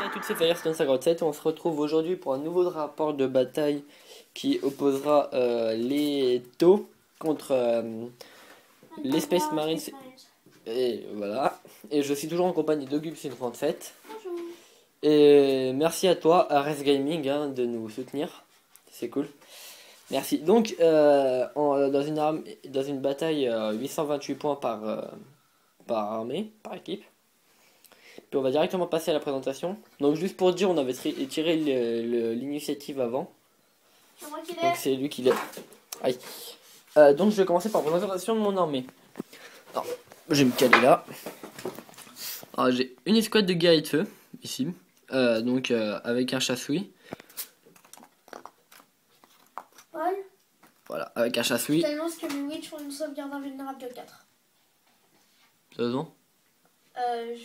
à tous, c'est Firestone57 et on se retrouve aujourd'hui pour un nouveau rapport de bataille qui opposera les taux contre les Space Marines. Et voilà. Et je suis toujours en compagnie de Gubsin37. Bonjour. Et merci à toi, Ares Gaming, de nous soutenir. C'est cool. Merci. Donc, dans une bataille, 828 points par armée, par équipe. Puis on va directement passer à la présentation. Donc juste pour dire, on avait tiré l'initiative avant. C'est moi qui l'ai. Donc c'est lui qui l'a. Aïe. Donc je vais commencer par la présentation de mon armée. Alors, je vais me caler là. Alors j'ai une escouade de guerriers de feu, ici. Avec un chasse-souris. Paul, Voilà, avec un je chasse-souris. t'annonce que mes witch font une sauvegarde invulnérable de 4. Sérieusement ?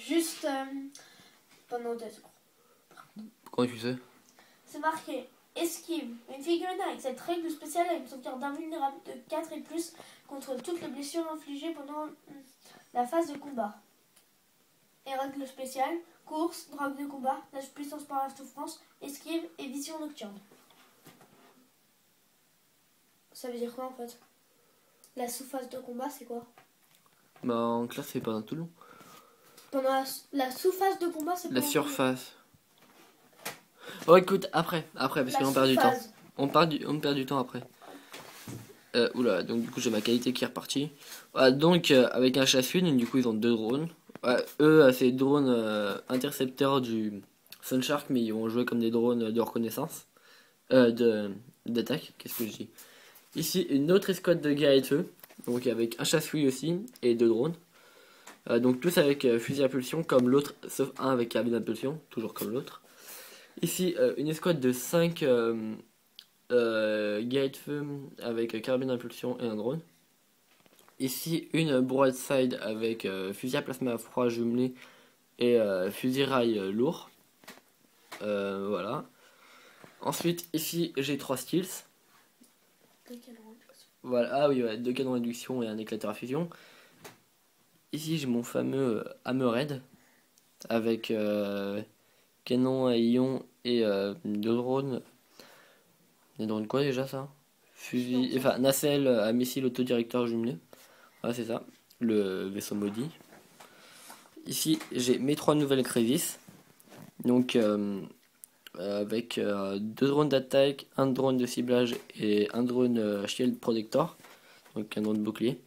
Juste pendant 2 secondes. Comment tu sais ? C'est marqué esquive. Une figurine avec cette règle spéciale a une sauvegarde invulnérable de 4 et plus contre toutes les blessures infligées pendant la phase de combat. Et règle spéciale, course, drogue de combat, nage puissance par la souffrance, esquive et vision nocturne. Ça veut dire quoi en fait? La sous-phase de combat c'est quoi? Bah en classe c'est pas tout long. Pendant la sous-phase de combat c'est La pendant surface. Oh écoute, après, parce qu'on perd du temps. On perd du temps après. Oula, donc du coup j'ai ma qualité qui est repartie. Voilà, donc avec un chasse-une, du coup ils ont 2 drones. Eux, c'est des drones intercepteurs du Sunshark, mais ils vont jouer comme des drones de reconnaissance. D'attaque, qu'est-ce que je dis? Ici, une autre escouade de guerriers de feu. Donc avec un chasse-fouille aussi et 2 drones. Donc tous avec fusil à impulsion comme l'autre, sauf un avec carabine d'impulsion, toujours comme l'autre. Ici, une escouade de 5 guerriers de feu avec carabine d'impulsion et un drone. Ici, une broadside avec fusil à plasma à froid jumelé et fusil rail lourd. Voilà. Ensuite, ici, j'ai 3 steels. Voilà, ah oui, ouais, 2 canons réduction et un éclateur à fusion. Ici, j'ai mon fameux Hammerhead avec canon à ion et 2 drones. Des drones quoi déjà ça? Fusil, enfin nacelle à missile autodirecteur jumelé. Voilà, c'est ça, le vaisseau maudit. Ici, j'ai mes 3 nouvelles Crévis. Donc, avec 2 drones d'attaque, un drone de ciblage et un drone shield protector. Donc, un drone bouclier.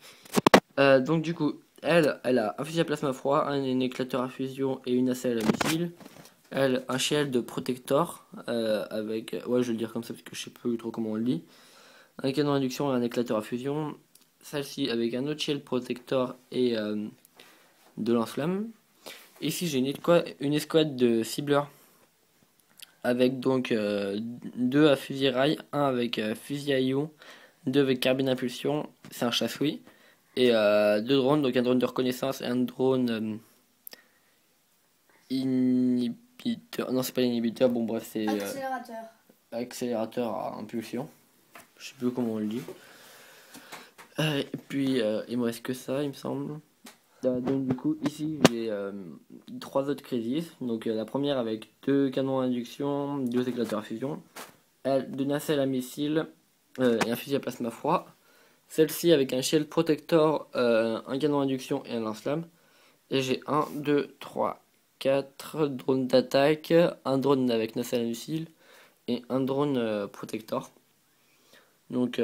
Donc, du coup, elle a un fusil à plasma froid, un éclateur à fusion et une nacelle à missile. Elle, un shield protector avec. Ouais, je vais le dire comme ça parce que je sais plus trop comment on le dit. Un canon d'induction et un éclateur à fusion. Celle-ci avec un autre shield protector et de lance-flamme. Ici j'ai une escouade de cibleurs avec donc 2 à fusil rail, un avec fusil à ion, 2 avec carbine impulsion, c'est un chasse-souris, et 2 drones, donc un drone de reconnaissance et un drone inhibiteur, non c'est pas l'inhibiteur, bon bref c'est accélérateur à impulsion, je sais plus comment on le dit. Et puis il me reste que ça il me semble. Donc du coup ici j'ai 3 autres crises. Donc la première avec 2 canons à induction, 2 éclateurs à fusion, 2 nacelles à missile et un fusil à plasma froid. Celle-ci avec un shield protector, un canon à induction et un lance-flamme. Et j'ai 1, 2, 3, 4 drones d'attaque, un drone avec nacelle à missile et un drone protector. Donc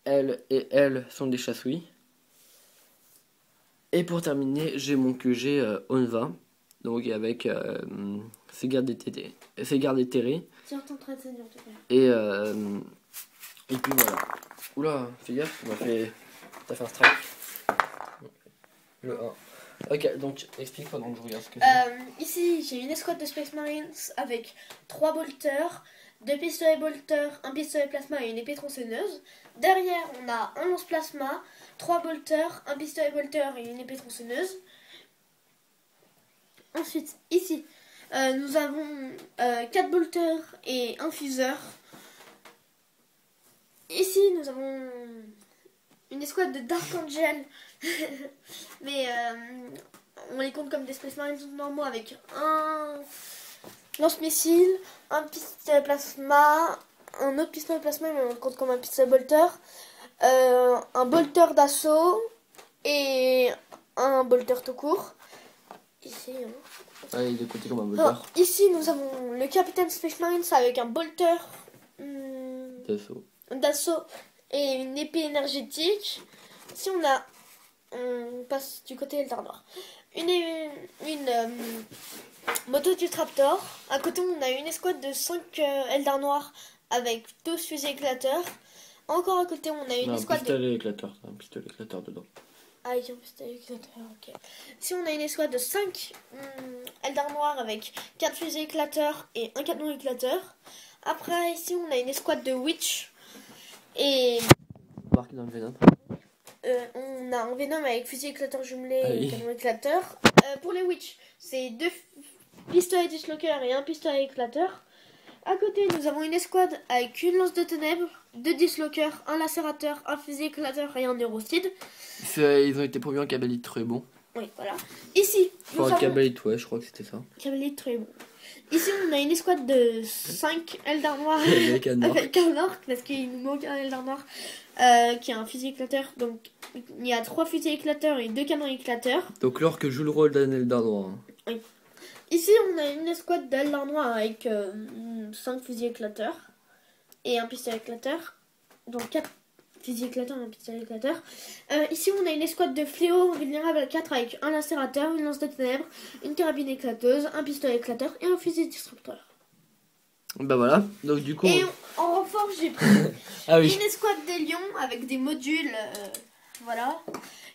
elle et elle sont des chasse-souris. Et pour terminer, j'ai mon QG Onva, donc avec ses gardes éthérés. Et puis voilà. Oula, fais gaffe, t'as fait un strike. Le 1. Ok, donc explique pendant que je regarde ce que c'est. Ici, j'ai une escouade de Space Marines avec 3 bolters, 2 pistolets bolters, un pistolet plasma et une épée tronçonneuse. Derrière, on a un lance-plasma, 3 bolters, un pistolet bolter et une épée tronçonneuse. Ensuite, ici, nous avons 4 bolters et un fuseur. Ici, nous avons une escouade de Dark Angel, mais on les compte comme des Space Marines normaux avec un lance-missile, un pistolet plasma, un autre pistolet plasma, mais on compte comme un pistolet bolter, un bolter d'assaut et un bolter tout court. Ici, Ah, il est côté comme un bolter. alors, ici, nous avons le capitaine Space Marines avec un bolter d'assaut et une épée énergétique. Ici, on passe du côté Eldar Noir. Une moto du Traptor. À côté, on a une escouade de 5 Eldar Noirs avec 12 fusils éclateurs. Encore à côté, on a une escouade un pistolet éclateur dedans. Ah, il y a un pistolet éclateur, ok. Ici, on a une escouade de 5 Eldar Noirs avec 4 fusils éclateurs et un canon éclateur. Après, ici, on a une escouade de Witch. Et Marqué dans le Venom. on a un Venom avec fusil éclateur jumelé et canon éclateur. Pour les Witch, c'est 2 pistolets dislockers et un pistolet éclateur. À côté, nous avons une escouade avec une lance de ténèbres, 2 dislockers, un lacérateur, un fusil éclateur et un neurocide. Ils ont été promus en cabellite très bon. Oui, voilà. Ici, nous avons... cabellite, ouais, je crois que c'était ça. Cabellite très bon. Ici, on a une escouade de 5 Eldar Noirs avec un orc, parce qu'il nous manque un Eldar Noir qui a un fusil éclateur. Donc, il y a 3 fusils éclateurs et 2 canons éclateurs. Donc, l'orc joue le rôle d'un Eldar Noir. Oui. Ici, on a une escouade d'Eldar Noir avec 5 fusils éclateurs et un pistolet éclateur. Donc, 4 fusils éclateurs et un pistolet éclateur. Ici, on a une escouade de fléaux vulnérables à 4 avec un lacérateur, une lance de ténèbres, une carabine éclateuse, un pistolet éclateur et un fusil destructeur. Bah voilà, donc du coup... Et en renfort, j'ai pris une escouade des lions avec des modules, voilà.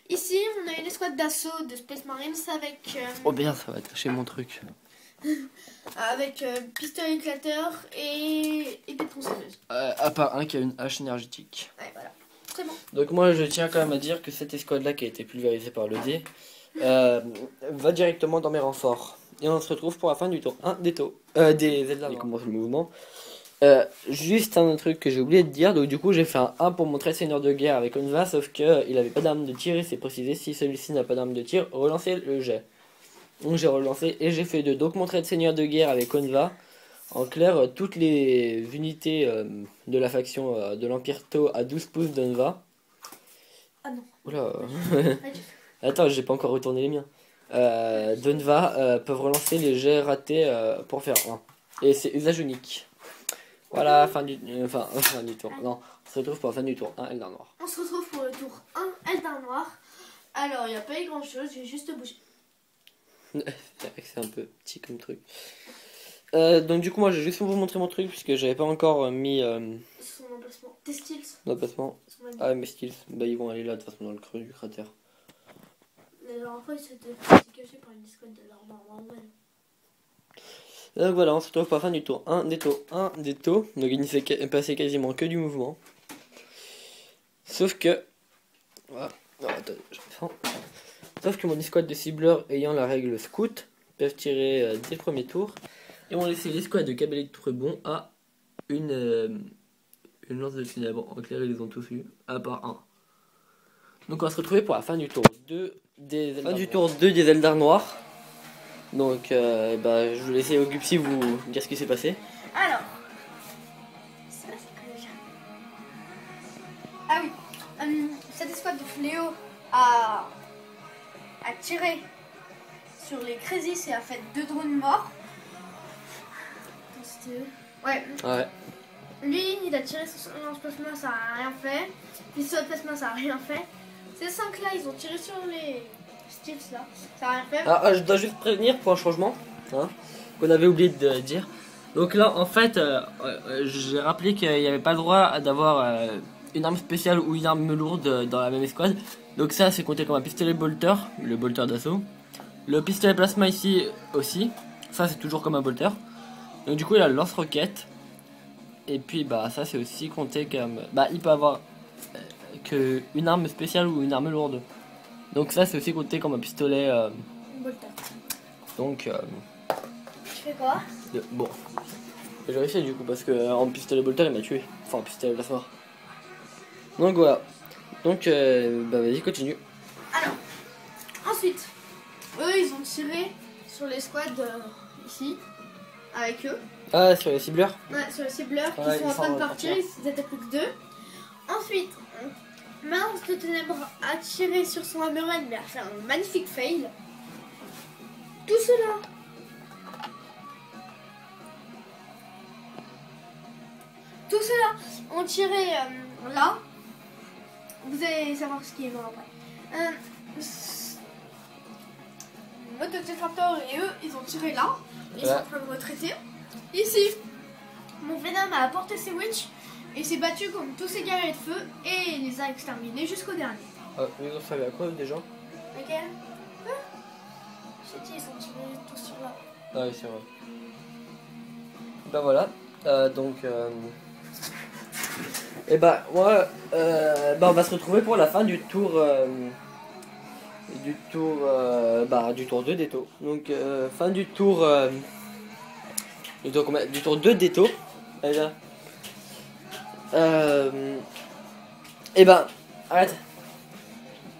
Ici, on a une escouade d'assaut de Space Marines avec... oh bien, ça va attacher mon truc. avec pistolet éclateur et épée tronçonneuse. À part un qui a une hache énergétique. Ouais, voilà. Très bon. Donc moi, je tiens quand même à dire que cette escouade-là, qui a été pulvérisée par le dé, va directement dans mes renforts. Et on se retrouve pour la fin du tour 1 des Eldar. Il commence le mouvement. Juste un truc que j'ai oublié de dire, donc du coup j'ai fait un 1 pour montrer le seigneur de guerre avec Onva, sauf qu'il avait pas d'arme de tir et c'est précisé si celui-ci n'a pas d'arme de tir, relancez le jet. Donc j'ai relancé et j'ai fait 2. Donc montrer le seigneur de guerre avec Onva. En clair, toutes les unités de la faction de l'Empire Tau à 12 pouces d'Onva. Ah non. Oula. Attends, j'ai pas encore retourné les miens. D'Onva peuvent relancer les jets ratés pour faire 1. Et c'est usage unique. Voilà, fin du tour. Non, on se retrouve pour la fin du tour 1 Eldar Noir. On se retrouve pour le tour 1 Eldar Noir. Alors, il n'y a pas eu grand chose, j'ai juste bougé. C'est un peu petit comme truc. Donc du coup moi j'ai juste vous montrer mon truc puisque j'avais pas encore mis son emplacement. Tes skills. L'emplacement. Ah mes skills, bah ils vont aller là de toute façon dans le creux du cratère. La dernière fois ils s'étaient cachés par une escouade de l'armée normale. Donc voilà, on se retrouve pour la fin du tour 1 des taux. Donc il ne s'est passé quasiment que du mouvement. Sauf que... Voilà. Oh, attends, sauf que mon escouade de cibleurs ayant la règle scout peuvent tirer dès le premier tour. Et on laissé l'escouade de cabellite très bon à une lance de ténèbres. En clair, ils les ont tous eu, à part un. Donc on va se retrouver pour la fin du tour 2 des Eldar Noirs. Donc je vais laisser au Gupsy vous dire ce qui s'est passé. Alors, c'est passé que déjà. Ah oui, cette escouade de fléau a tiré sur les Crésis et a fait 2 drones morts. Ouais. Lui, il a tiré sur son lance-plasma, ça a rien fait. Puis sur le plasma, ça a rien fait. Ces 5 là, ils ont tiré sur les Steels là, ça a rien fait. Ah, je dois juste prévenir pour un changement, hein, qu'on avait oublié de dire. Donc là, en fait, j'ai rappelé qu'il n'y avait pas le droit d'avoir une arme spéciale ou une arme lourde dans la même escouade. Donc ça, c'est compté comme un pistolet bolter, le bolter d'assaut. Le pistolet plasma ici aussi, ça c'est toujours comme un bolter. Donc du coup, il a le lance-roquette. Et puis ça c'est aussi compté comme... il peut avoir que une arme spéciale ou une arme lourde. Donc ça c'est aussi compté comme un pistolet... bolter. Donc... Tu fais quoi? Bon. J'ai réussi du coup parce que en pistolet bolter il m'a tué. Enfin en pistolet plasma. Donc voilà. Donc vas-y continue. Alors, ensuite, eux ils ont tiré sur l'escouade ici. avec eux. Ah, sur les cibleurs. Ouais, sur les cibleurs qui Ouais, sont ils en train sont de en partir, partir. ils étaient plus que 2. Ensuite, Mars de Ténèbres a tiré sur son Hammerhead mais a fait un magnifique fail. Tout cela ont tiré là. Vous allez savoir ce qui est mort après. Mototétraptor et eux, ils ont tiré là. Ils sont en train de retraiter. Ici, mon Venom a apporté ses witches et s'est battu contre tous ces guerriers de feu et les a exterminés jusqu'au dernier. Ils ont servi à quoi déjà? Lesquels? J'ai dit, ils sont tirés tous sur là. Ah oui, c'est vrai. Bah voilà. Et bah, moi, on va se retrouver pour la fin du tour. Du tour 2 d'Eto. Donc, fin du tour. Du tour 2 d'Eto. Déjà. Et ben, arrête.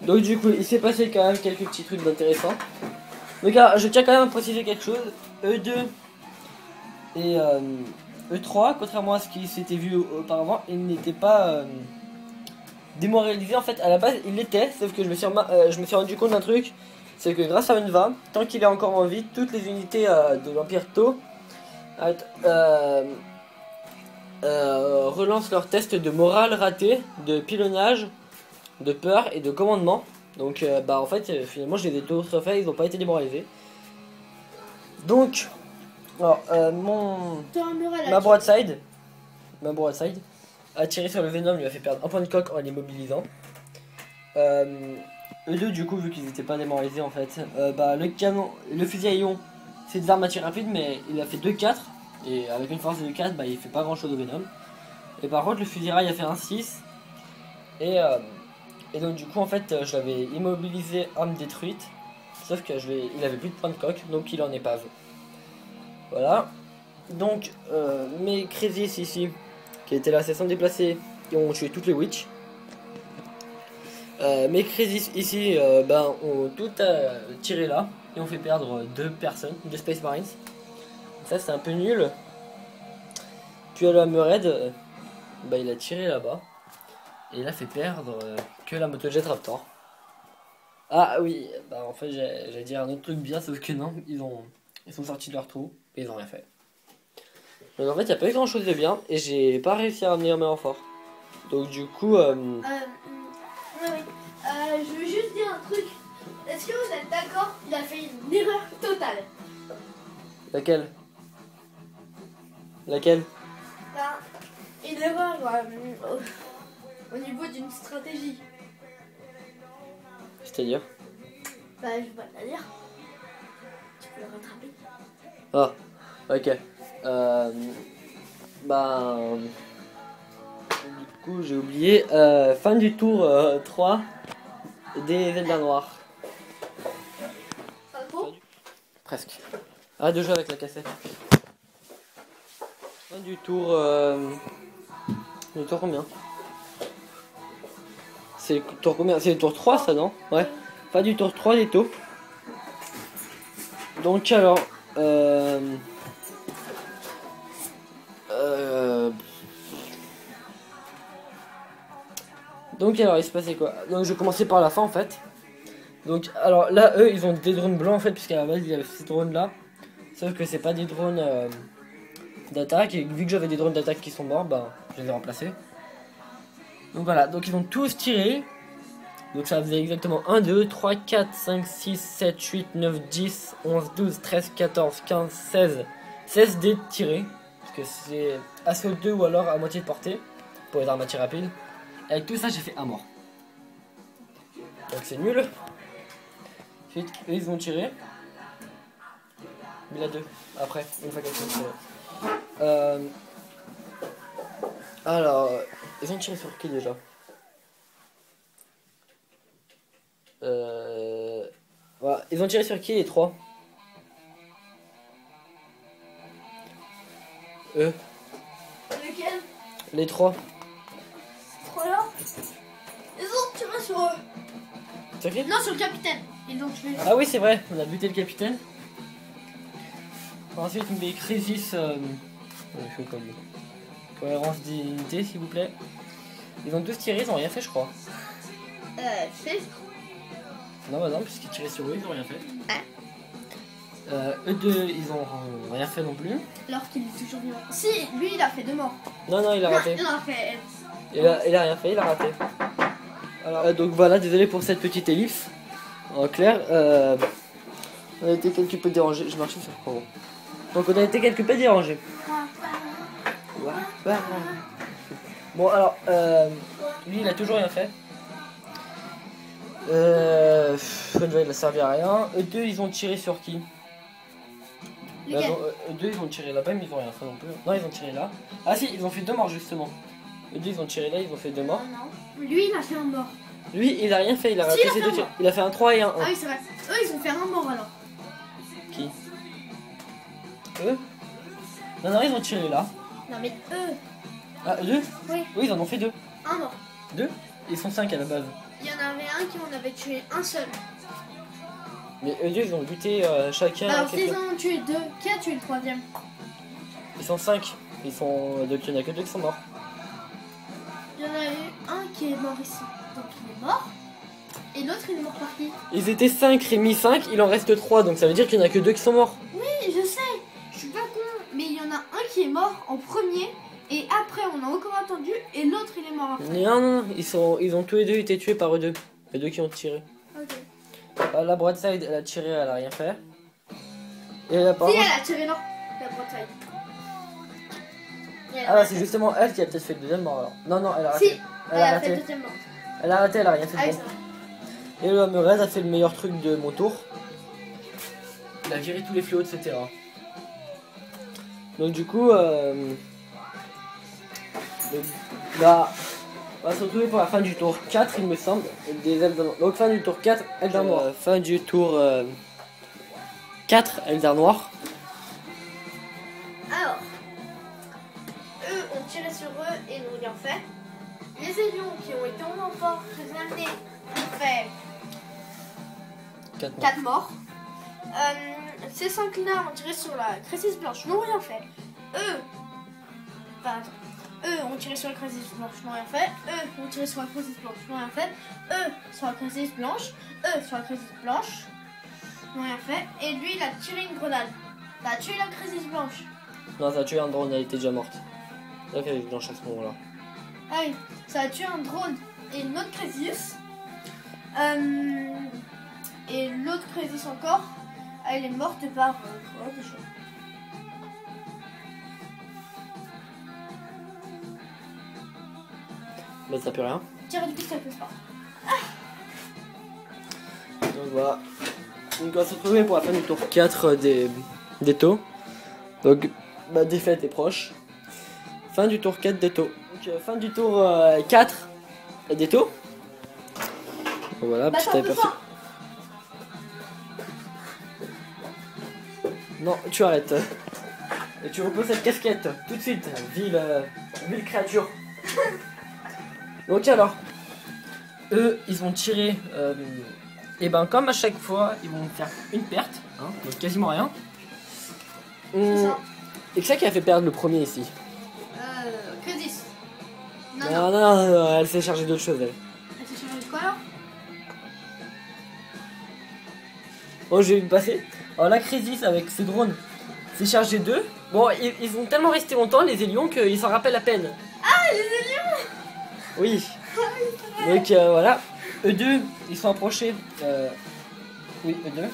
Donc, du coup, il s'est passé quand même quelques petits trucs d'intéressants. Donc, alors, je tiens quand même à préciser quelque chose. E2 et E3, contrairement à ce qui s'était vu auparavant, il n'était pas démoralisé. En fait, à la base, il l'était, sauf que je me suis rendu compte d'un truc. C'est que grâce à Unva, tant qu'il est encore en vie, toutes les unités de l'Empire To relancent leurs tests de morale raté, de pilonnage, de peur et de commandement. Donc en fait finalement je les ai tous refaits, ils n'ont pas été démoralisés. Donc alors, ma broadside a tiré sur le Venom, lui a fait perdre un point de coque en l'immobilisant. Eux deux du coup vu qu'ils n'étaient pas démoralisés en fait, le canon, le fusil à ion c'est des armes à tir rapide mais il a fait 2-4 et avec une force de 4 il fait pas grand chose au Venom. Et par contre le fusil rail a fait un 6 et donc du coup en fait je l'avais immobilisé arme détruite, sauf que il avait plus de points de coque donc il en épave. Voilà. Donc mes Crisis ici qui étaient là, c'est sans déplacer, qui ont tué toutes les witches. Mes Crisis ici ont tout tiré là et ont fait perdre 2 personnes, 2 Space Marines. Ça c'est un peu nul. Puis le Hammerhead, il a tiré là-bas et il a fait perdre que la Motojet Raptor. Ah oui, en fait j'allais dire un autre truc bien, sauf que non, ils sont sortis de leur trou et ils ont rien fait. Donc en fait il n'y a pas eu grand chose de bien et j'ai pas réussi à ramener un meilleur fort. Donc du coup... je veux juste dire un truc. Est-ce que vous êtes d'accord? Il a fait une erreur totale. Laquelle? Une erreur au niveau d'une stratégie. C'est-à-dire? Je vais pas te la dire. Tu peux le rattraper. Ah, ok. Du coup, j'ai oublié. Fin du tour 3 des Zelda noirs. Pas trop? Presque. Arrête de jouer avec la cassette. Fin du tour. Le tour combien? C'est le tour combien? C'est le tour 3 ça, non? Ouais. Fin du tour 3 des taux. Donc alors. Donc alors il se passait quoi? Donc je commençais par la fin en fait. Donc alors là eux ils ont des drones blancs en fait, puisqu'à la base il y avait ces drones là. Sauf que c'est pas des drones d'attaque, et vu que j'avais des drones d'attaque qui sont morts, je les ai remplacés. Donc voilà, donc ils ont tous tiré. Donc ça faisait exactement 1, 2, 3, 4, 5, 6, 7, 8, 9, 10, 11, 12, 13, 14, 15, 16. 16 dés tirés. Parce que c'est assaut 2 ou alors à moitié de portée pour les armes à tir rapide. Avec tout ça j'ai fait un mort. Donc c'est nul. Ensuite eux ils ont tiré. Mais la 2 après, une fois qu'elles sont tirées. Alors, ils ont tiré sur qui déjà? Voilà. Ils ont tiré sur qui les 3? Eux. Lequel? Les 3. Trop là? Ils ont tiré sur eux. Sur qui? Non, sur le capitaine. Ils ont tué. Ah oui c'est vrai, on a buté le capitaine. Ensuite, mes Crisis. Je fais comme lui. Cohérence d'unité, s'il vous plaît. Ils ont tous tiré, ils ont rien fait, je crois. Fait. Non, bah non, puisqu'ils tiraient sur eux, ils ont rien fait. Ah. Eux deux, ils ont rien fait non plus. Alors qu'il est toujours vivant. Si, lui, il a fait 2 morts. Non, il a raté. Il en a fait. Il a rien fait, il a raté. Alors, donc voilà, désolé pour cette petite ellipse. En clair, on a été quelque peu dérangé. Je marchais sur quoi? Donc on a été quelque peu dérangé. Bon alors, lui il a toujours rien fait. Il a servi à rien. Eux deux ils ont tiré sur qui? Eux deux ils ont tiré là-bas mais ils ont rien fait non plus. Non ils ont tiré là. Ah si ils ont fait 2 morts justement. Eux deux ils ont tiré là, ils ont fait 2 morts. Non. Lui il a fait un mort. Lui il a rien fait, il a raté ses 2 tirs. Il a fait un 3 et un 1. Ah oui c'est vrai. Eux ils ont fait un mort alors. Qui? Eux? Non ils ont tiré là. Non mais eux. Ah eux deux? Oui. Oui ils en ont fait 2. Un mort. 2? Ils sont 5 à la base. Il y en avait un qui en avait tué un seul. Mais eux deux ils ont buté chacun. Alors s'ils en ont tué 2, qui a tué le 3e? Ils sont 5. Ils sont. Donc il n'y en a que 2 qui sont morts. Il y en a eu un qui est mort ici. Donc il est mort. Et l'autre il est mort par qui? Ils étaient 5, Rémi 5, il en reste 3, donc ça veut dire qu'il n'y en a que 2 qui sont morts. Oui je sais. Je suis pas con. Mais il y en a un qui est mort en premier. Et après on a encore attendu. Et l'autre il est mort après. Non, ils ont tous les deux été tués par eux deux. Les deux qui ont tiré. Ok. La broadside elle a tiré, elle a rien fait. Et la Si parole. elle a tiré non. La broadside. Ah bah c'est justement elle qui a peut-être fait le deuxième mort alors. Non, elle a raté. Si, elle a fait le deuxième mort. Elle a raté, elle a rien fait Ah de oui, bon. c'est vrai. Et le Hammerhead a fait le meilleur truc de mon tour. Il a viré tous les fléaux, etc. Donc du coup, là, on va se retrouver pour la fin du tour 4, il me semble. Des Eldar... Donc fin du tour 4, Eldar Noir. Fin du tour 4, Eldar Noir. Alors, eux ont tiré sur eux et n'ont rien fait. Les Élions qui ont été en emporte amenés ont fait 4 morts. Ces 5-là ont tiré sur la Crisis Blanche, n'ont rien fait. Eux ont tiré sur la Crisis Blanche, n'ont rien fait. Eux ont tiré sur la Crisis Blanche, n'ont rien fait. Eux sur la Crisis Blanche. Eux sur la Crisis Blanche, n'ont rien fait. Et lui, il a tiré une grenade. Il a tué la Crisis Blanche. Non, ça a tué un drone, elle était déjà morte. C'est vrai qu'elle est blanche à ce moment-là. Ah oui, ça a tué un drone et une autre Crisis. Et l'autre Crisis encore, elle est morte par quoi déjà? Bah ça peut rien. Tire du coup ça peut pas. Donc voilà. Donc on va se retrouver pour la fin du tour 4 des taux. Donc ma défaite est proche. Fin du tour 4 des taux. Donc fin du tour 4 des taux. Donc, voilà, Bah, petit t'en aperçu. peux pas. Non, tu arrêtes. Et tu reposes cette casquette tout de suite, ville créature. Donc alors, eux, ils ont tiré, et ben comme à chaque fois, ils vont faire une perte, hein, donc quasiment rien. C'est ça. Et c'est ça qui a fait perdre le premier ici. Crisis. Non, elle s'est chargée d'autre chose, elle. Elle s'est chargée de quoi alors? Oh, j'ai vu passer. Alors la Crisis avec ses drones s'est chargé d'eux. Bon, ils ont tellement resté longtemps, les Élions, qu'ils s'en rappellent à peine. Ah, les Élions. Oui. Donc voilà. Eux deux, ils sont approchés. Oui, eux deux.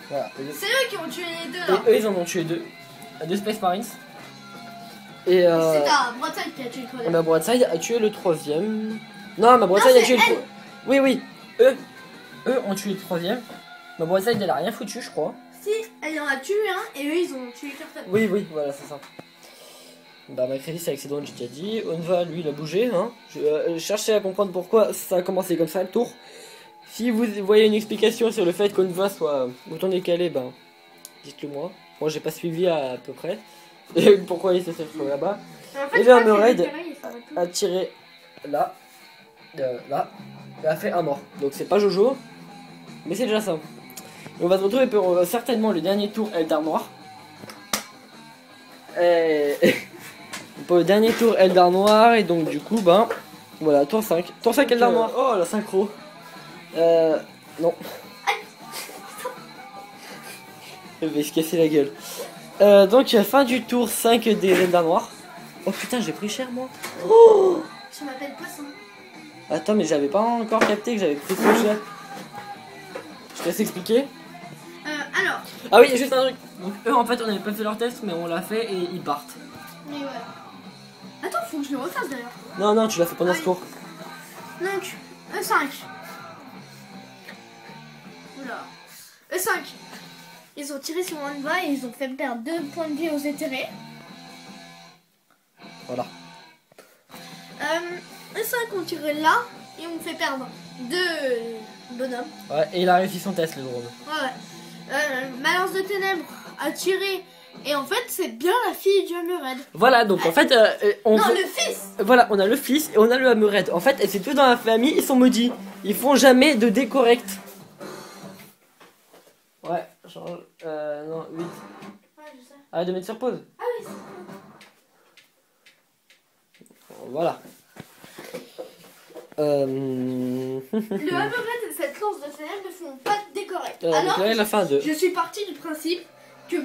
Voilà, eux deux. C'est eux qui ont tué les deux Et là. eux, ils en ont tué deux. Deux Space Marines. Et C'est ta Bretagne qui a tué le ma broadside a tué le troisième. Non, ma broadside a tué le troisième. Oui. Eux ont tué le troisième. Ma broadside, elle a rien foutu, je crois. Si, elle en a tué un et eux ils ont tué Carton. Oui, voilà, c'est ça. Bah, ma Crisis avec ses drones, j'ai déjà dit. Onva, lui, il a bougé. Hein. Je cherchais à comprendre pourquoi ça a commencé comme ça le tour. Si vous voyez une explication sur le fait qu'Onva soit autant décalé, ben, dites-le moi. Moi, j'ai pas suivi à peu près. Et pourquoi il s'est fait là-bas. En fait, Et je crois le que Hammerhead c'est pareil, ça va tout. a tiré là. Là. Et a fait un mort. Donc, c'est pas Jojo. Mais c'est déjà ça. On va se retrouver pour certainement le dernier tour Eldar Noir. Pour le dernier tour, Eldar noir. Et donc, du coup, ben. Voilà, tour 5. Tour 5, Eldar noir. Oh, la synchro. Non. Je vais se casser la gueule. Donc, fin du tour 5 des Eldar noirs. Oh putain, j'ai pris cher, moi. Oh, Je m'appelle Poisson. attends, mais j'avais pas encore capté que j'avais pris trop cher. Je te laisse expliquer. Alors. Ah oui, juste un truc. Donc, eux, en fait, on avait pas fait leur test, mais on l'a fait et ils partent. Mais voilà. Attends, faut que je le refasse d'ailleurs. Non, non, tu l'as fait pendant ce tour. Donc, E5. Oula. E5. Ils ont tiré sur Wanba et ils ont fait perdre 2 points de vie aux éthérés. Voilà. E5 ont tiré là et ont fait perdre 2 bonhommes. Ouais, et il a réussi son test, le drone. Ouais. Malance de ténèbres a tiré et en fait c'est bien la fille du Hammerhead. Voilà, donc en fait, on Non, veut- le fils. Voilà, on a le fils et on a le Hammerhead. En fait, et c'est tout dans la famille, ils sont maudits. Ils font jamais de dés corrects. Ouais, change. Non, 8. Ouais, je sais. Arrête de mettre sur pause. Ah oui, Voilà. le Hammerhead et cette lance de ténèbres ne font pas de dés corrects. Donc Alors, là, la fin de. je suis partie du principe que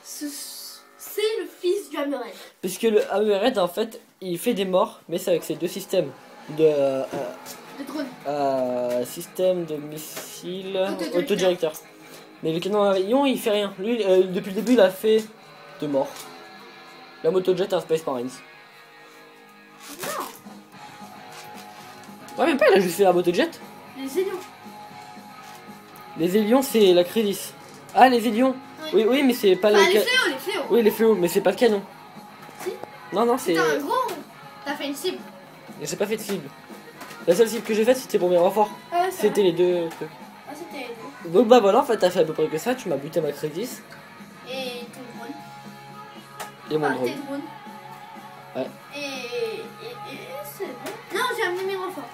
c'est le fils du Hammerhead. Puisque le Hammerhead, en fait, il fait des morts, mais c'est avec ses deux systèmes de. De drone. Système de missiles Autodirecteur. autodirecteur. Mais le canon à rayon, il fait rien. Lui, depuis le début, il a fait de morts. La motojet est un Space Marines. Non, Ouais, même pas, il a juste fait la motojet. les Élions. Les Hélions, c'est la Crédis. Ah, les Hélions. Oui. Oui, mais c'est pas Enfin, le les fléaux, les fléaux. Oui, les fléaux, mais c'est pas le canon. Si. Non, non, c'est. T'as un gros. T'as fait une cible. J'ai pas fait de cible. La seule cible que j'ai faite, c'était pour mes renforts. Ah, ouais, c'est C'était vrai. les deux trucs. Ah, c'était les deux. Donc, bah voilà, en fait, t'as fait à peu près que ça. Tu m'as buté ma Crédis Et ton drone. et mon Enfin, drone. tes drones. Ouais. Et c'est bon. Non, j'ai amené mes renforts.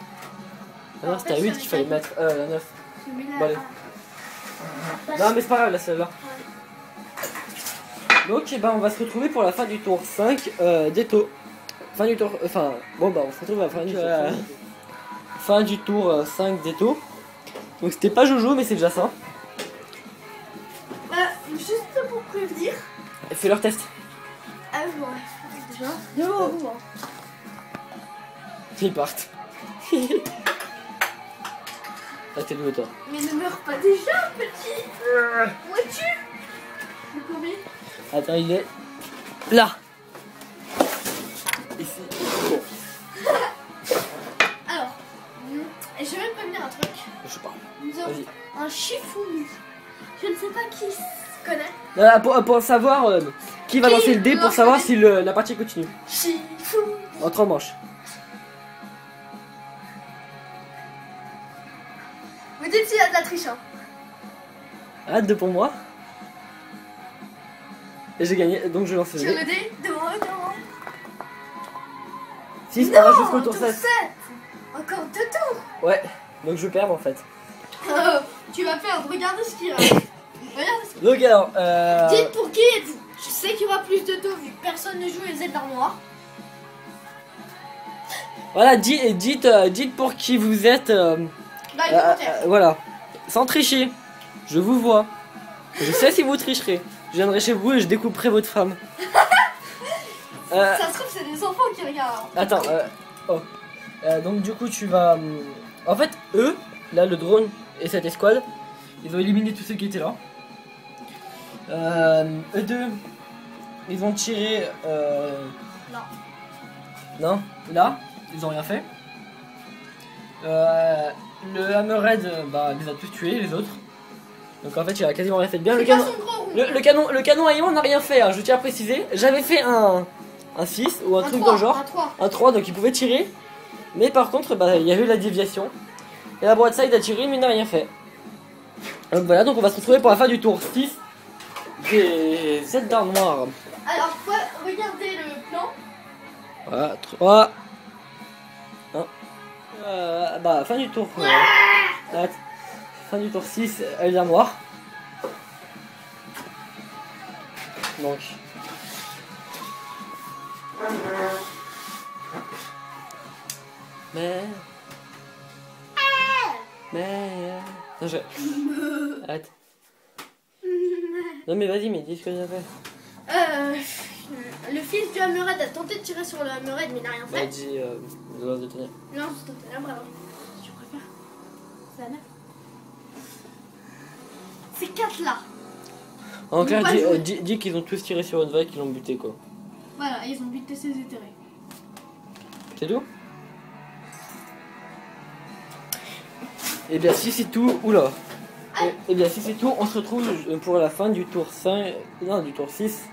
Ah non, c'était à 8 qu'il fallait mettre. La 9. J'ai mis la. Bon, allez. Ah. Non, mais c'est pas grave, là, celle-là. Donc, eh ben, on va se retrouver pour la fin du tour 5 d'Eto. Fin du tour. Enfin, bon, bah, on se retrouve à la fin du tour. Fin du tour 5 d'Eto. Donc, c'était pas Jojo, mais c'est déjà ça. Juste pour prévenir. Fais leur test. Ah, bon, déjà. Non, bon. Ils partent. Ah, t'es nouveau, toi. Mais ne meurs pas déjà, petit. Où es-tu? Le combien? Attends, il est là. Ici. Bon, Alors, je vais même prévenir un truc. je sais pas. Nous avons Vas-y. un Shifumi. Je ne sais pas qui se connaît. Pour savoir qui va Qui lancer le dé pour lance savoir le dé si la partie continue. Shifumi. En 3 manches. Vous dites s'il y a de la triche, hein. Ah, 2 pour moi. Et j'ai gagné, donc je lance le Tire dé. le dé, devant. 6, on va jusqu'au Non, tour 7. Encore 2 tours. Ouais, donc je perds en fait. Tu vas perdre, regardez ce qu'il y a. Regarde ce qu'il Donc alors, y a. Dites pour qui êtes-vous. Je sais qu'il y aura plus de tours vu que personne ne joue les aides d'armoire. voilà, dites pour qui vous êtes. Dans les commentaires. Voilà, sans tricher. Je vous vois. Je sais si vous tricherez. Je viendrai chez vous et je découperai votre femme. Ça se trouve, c'est des enfants qui regardent. Attends, donc du coup tu vas... En fait, eux, là le drone et cette escouade, ils ont éliminé tous ceux qui étaient là. Eux deux, ils ont tiré... Non. Non, là, ils ont rien fait. Le Hammerhead, bah, les a tous tués, les autres. Donc en fait, il a quasiment rien fait de bien. C'est Le pas canon, son gros rond. le canon à ion n'a rien fait, hein, je tiens à préciser. J'avais fait un 6 ou un truc 3, dans le genre. Un 3. Un 3, donc il pouvait tirer. Mais par contre, bah, il y a eu la déviation. Et la broadside a tiré, mais il n'a rien fait. Donc voilà, donc on va se retrouver pour la fin du tour 6 des 7 dards noirs. Alors, regardez le plan. Voilà, 3. 1. Bah, fin du tour. Fin du tour 6, Eldar noir. Donc, Mais... Non, je... Arrête. Non mais vas-y, mais dis ce que j'ai fait. Le fils du Hammerhead a tenté de tirer sur le Hammerhead, mais il n'a rien fait. Bah dis... lance de tonnerre. Lance de tonnerre, bravo. Tu préfères? C'est la 9. Ces 4 là. En clair, pas jouer. dis qu'ils ont tous tiré sur une vague, qu'ils l'ont buté quoi. Voilà, ils ont buté ses éthérés. C'est tout? Et bien si c'est tout, oula. Et bien si c'est tout, on se retrouve pour la fin du tour 5, non du tour 6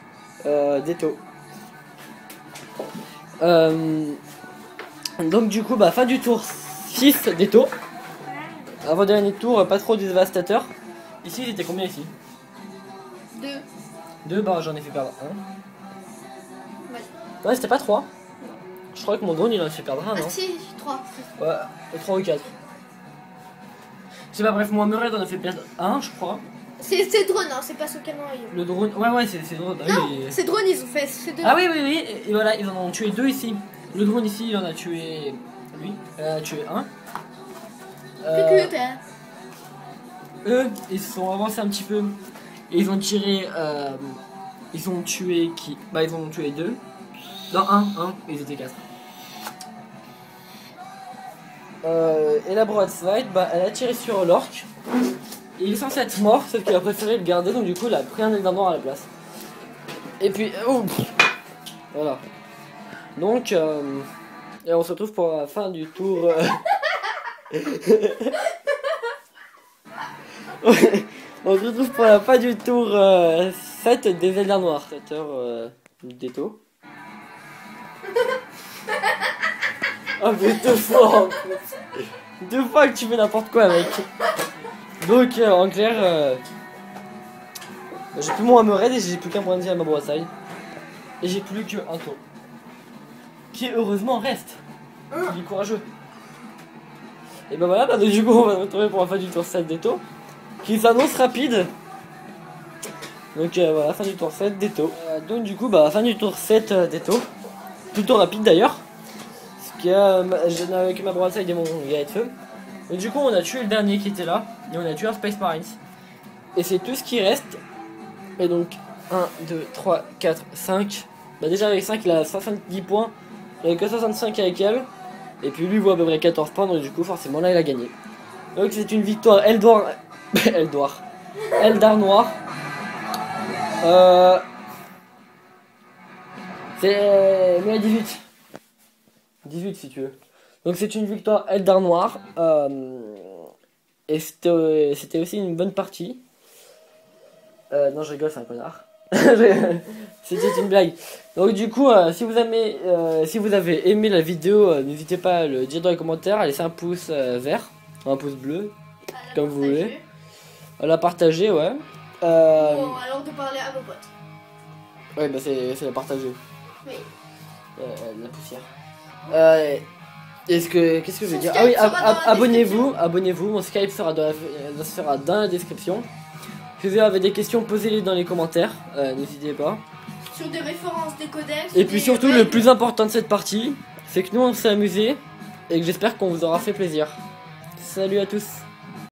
d'Eto. Donc du coup, bah fin du tour 6 d'Eto. Avant dernier tour, pas trop dévastateur. Ici, il était combien ici? 2. 2, bah j'en ai fait perdre 1. Ouais. Ouais, c'était pas 3. Je crois que mon drone il en a fait perdre 1, Ah non? si, 3. Ouais, 3 ou 4. C'est pas bref, moi Murray on a fait perdre 1, je crois. C'est drone, hein, c'est pas ce canon. Le drone, ouais, c'est drone. Ah, Non, oui, c'est drone, ils ont fait. C'est 2. Ah oui, et voilà, ils en ont tué 2 ici. Le drone ici, il en a tué. Lui, il en a tué 1. Eux, ils se sont avancés un petit peu. Et ils ont tiré. Ils ont tué qui? Bah, ils en ont tué 2. Non, 1, ils étaient 4. Et la broadside, bah, elle a tiré sur l'orque. Et il est censé être mort, sauf qu'il a préféré le garder, donc du coup, il a pris un Eldar noir à la place. Et puis, voilà. Donc, et on se retrouve pour la fin du tour. On se retrouve pour la fin du tour 7 des Eldar noirs. 7 heures d'Eto. Oh mais 2 fois en plus. 2 fois que tu fais n'importe quoi mec. Donc en clair j'ai plus mon Hammerhead et j'ai plus qu'un point de vie à ma broadside. Et j'ai plus qu'un tour. Qui heureusement reste. Il est courageux. Et ben voilà, donc du coup on va se retrouver pour la fin du tour 7 d'Eto. Qui s'annonce rapide. Donc voilà, fin du tour 7 d'Eto. Donc du coup bah fin du tour 7 d'Eto. Plutôt rapide d'ailleurs. Avec ma broadside et mon galet de feu. Donc du coup on a tué le dernier qui était là. Et on a tué un Space Marines. Et c'est tout ce qui reste. Et donc 1, 2, 3, 4, 5. Bah déjà avec 5 il a 70 points. Il n'y a que 65 avec elle. Et puis lui il voit à peu près 14 points. Donc du coup forcément là il a gagné. Donc c'est une victoire Eldar noir. C'est 18. 18 si tu veux. Donc c'est une victoire Eldar noir. Et c'était aussi une bonne partie. Non je rigole, c'est un connard. C'était une blague. Donc du coup si vous avez aimé la vidéo, n'hésitez pas à le dire dans les commentaires, à laisser un pouce vert, un pouce bleu, comme vous voulez. À la partager, ouais. Bon, alors de parler à vos potes. Ouais bah c'est la partager. Oui. La poussière. Qu'est-ce que je veux dire? Ah oui, abonnez-vous, mon Skype sera dans la description. Si vous avez des questions, posez-les dans les commentaires, n'hésitez pas. Sur des références, des codex. Et puis surtout, le plus important de cette partie, c'est que nous on s'est amusés et que j'espère qu'on vous aura fait plaisir. Salut à tous.